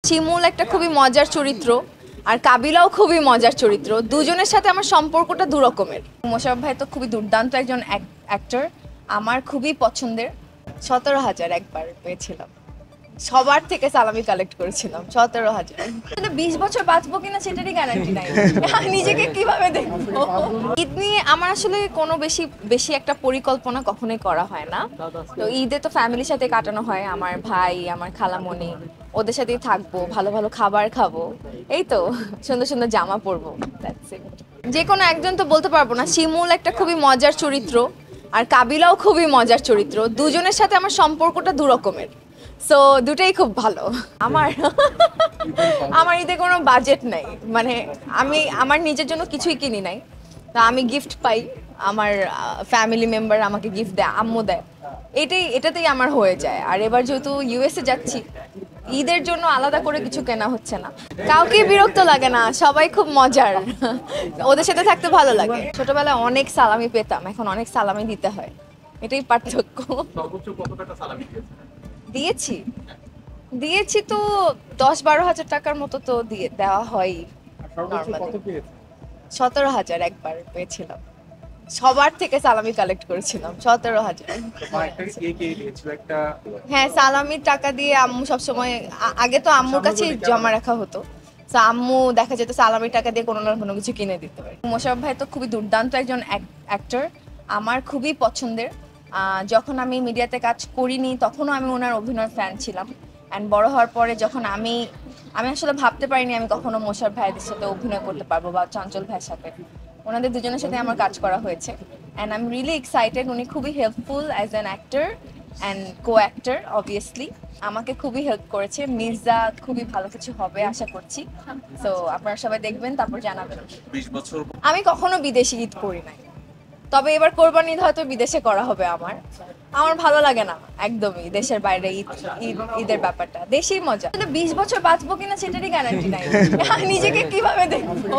শিমুল একটা খুবই মজার চরিত্র আর কাবিলাও খুবই মজার চরিত্র। দুজনের সাথে আমার সম্পর্কটা দুরকমের। মোশাররফ ভাই তো খুবই দুর্দান্ত একজন অ্যাক্টর, আমার খুবই পছন্দের। 17,000 একবার পেয়েছিলাম, সবার থেকে সালামি কালেক্ট করেছিলাম। 17,000। 20 বছর বাঁচবো কিনা সেটারই গ্যারান্টি নাই, নিজেকে কিভাবে দেখবো। ঈদ নিয়ে আমার আসলে কোনো বেশি একটা পরিকল্পনা কখনোই করা হয় না। তো ঈদে তো ফ্যামিলির সাথে কাটানো হয়, আমার ভাই, আমার খালামণি, ওদের সাথেই থাকবো, ভালো ভালো খাবার খাবো, এই তো সুন্দর সুন্দর জামা পরবো। যে কোনো একজন তো বলতে পারবো না। শিমুল একটা খুবই মজার চরিত্র আর কাবিলাও খুবই মজার চরিত্র। দুজনের সাথে আমার সম্পর্কটা দুরকমের, সো দুটাই খুব ভালো। আমার ঈদে কোনো বাজেট নাই, মানে আমি আমার নিজের জন্য কিছুই কিনি নাই। তা আমি গিফট পাই, আমার ফ্যামিলি মেম্বার আমাকে গিফট দেয়, আম্মু দেয়, এটাতেই আমার হয়ে যায়। আর এবার যেহেতু ইউএসএ যাচ্ছি, ঈদের জন্য আলাদা করে কিছু কেনা হচ্ছে না। কাউকে বিরক্ত লাগে না, সবাই খুব মজার, ওদের সাথে থাকতে ভালো লাগে। ছোটবেলায় অনেক সালামি পেতাম, এখন অনেক সালামি দিতে হয়, এটাই পার্থক্য। দিয়েছি তো 10-12 হাজার টাকার মতো তো দেওয়া হয়। 17,000 একবার পেয়েছিলাম, সবার থেকে সালামি কালেক্ট করেছিলাম। 17,000। হ্যাঁ, সালামির টাকা দিয়ে আম্মু সবসময়, আগে তো আম্মুর কাছেই জমা রাখা হতো, তো আম্মু দেখা যেত সালামির টাকা দিয়ে কোনো না কোনো কিছু কিনে দিতে পারে। মোশাররফ ভাই তো খুবই দুর্দান্ত একজন অ্যাক্টর, আমার খুবই পছন্দের। যখন আমি মিডিয়াতে কাজ করিনি তখনও আমি ওনার অভিনয় ফ্যান ছিলাম। অ্যান্ড বড় হওয়ার পরে যখন আমি আসলে ভাবতে পারিনি আমি কখনো মোশাররফ ভাইয়ের সাথে অভিনয় করতে পারবো বা চঞ্চল ভাইয়ের সাথে। ওনাদের দুজনের সাথে আমার কাজ করা হয়েছে, and I am really excited. উনি খুবই helpful as an actor and co actor. Obviously আমাকে খুবই হেল্প করেছে। মির্জা খুবই ভালো কিছু হবে আশা করছি। সো আপনারা সবাই দেখবেন, তারপর জানাবেন। 20 বছর আমি কখনো বিদেশি ঈদ করি নাই, তবে এবার কোরবানি ঈদ হয়তো বিদেশে করা হবে। আমার ভালো লাগে না একদমই দেশের বাইরে ঈদের ব্যাপারটা, দেশেই মজা। 20 বছর বাঁচবো কিনা সেটারই গ্যারান্টি নাই, নিজেকে কিভাবে দেখবো।